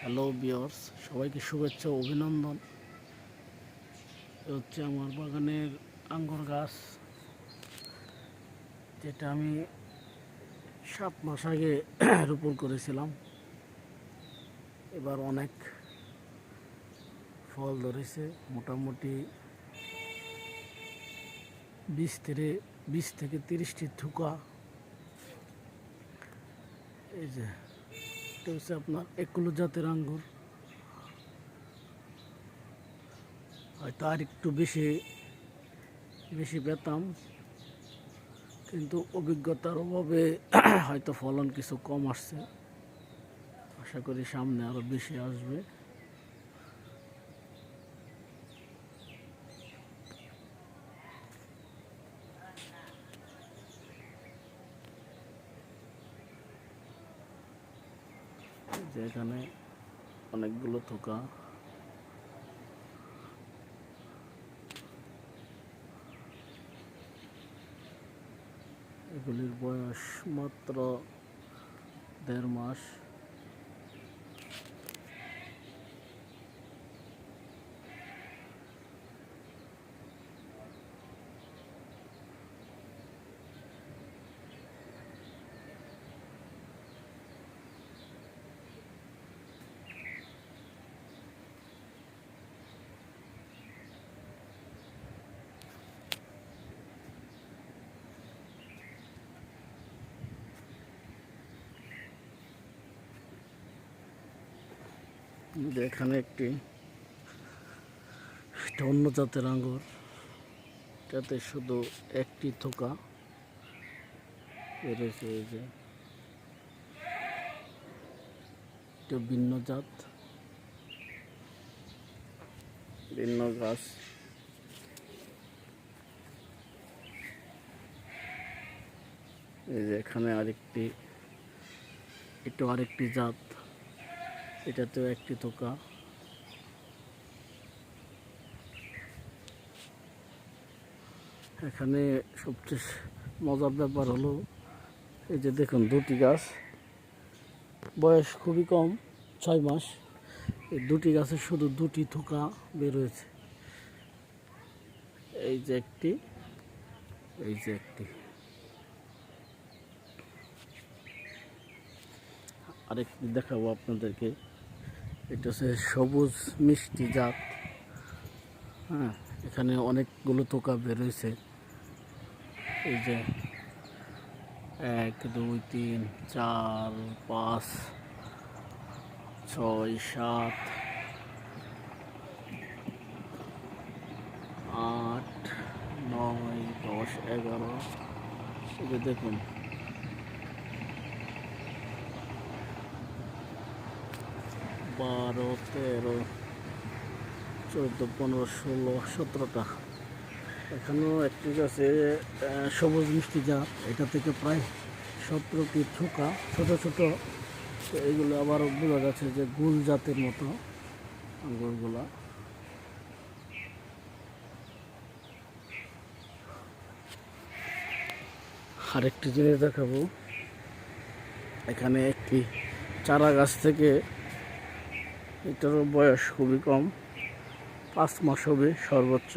Hello viewers, সবাইকে শুভেচ্ছা ও অভিনন্দন। এ হচ্ছে আমার বাগানের আঙ্গুর গাছ, যেটা আমি 7 মাস আগে রোপণ করেছিলাম। এবার অনেক ফল ধরেছে, মোটামুটি 20 থেকে 30টি থোকা। এই যে এটা হচ্ছে আপনার একুলো জাতের আঙ্গুর। হয়তো আর একটু বেশি বেশি পেতাম, কিন্তু অভিজ্ঞতার অভাবে হয়তো ফলন কিছু কম আসছে। আশা করি সামনে আরো বেশি আসবে। যে এখানে অনেকগুলো থোকা। এগুলির বয়স মাত্র 1.5 মাস। এখানে এটা অন্য জাতের আঙ্গুর, এটাতে শুধু একটি থোকা বেরোছে। এই যে এটা ভিন্ন জাত, ভিন্ন গাছ। এই যে এখানে আরেকটি জাত, এটাতেও একটি থোকা। এখানে সবচেয়ে মজার ব্যাপার হলো, এই যে দেখুন দুটি গাছ, বয়স খুবই কম, 6 মাস। এই দুটি গাছে শুধু দুটি থোকা বের হয়েছে। এই যে একটি, এই যে একটি। আরেকটি দেখাবো আপনাদেরকে। এটা হচ্ছে সবুজ মিষ্টি জাত। হ্যাঁ, এখানে অনেকগুলো থোকা বের হয়েছে। এই যে 1 2 3 4 5 6 7 8 9 10 11। এই যে দেখুন, 12 13 14 15 16 17টা। এখানেও একটি গাছে সবুজ মিষ্টি জাত, এটা থেকে প্রায় 17টি থোকা, ছোট ছোট। এইগুলো আবার বোঝা যাচ্ছে যে গুল জাতের মতো আঙ্গুরগুলা। আরেকটি জিনিস দেখাবো, এখানে একটি চারা গাছ থেকে, এটারও বয়স খুবই কম, 5 মাস হবে সর্বোচ্চ।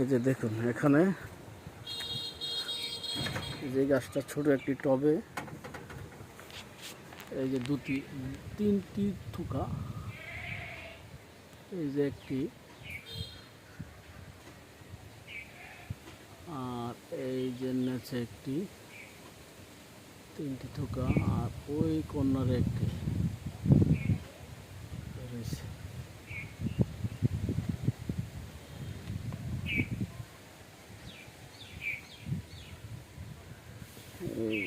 এই যে দেখুন, এখানে যে গাছটা ছোট একটি টবে, এই যে 3টি থোকা। এই যে একটি, আর এই যে নিচে একটি, 3টি থোকা, আর ওই কর্নারে একটি রয়েছে। এই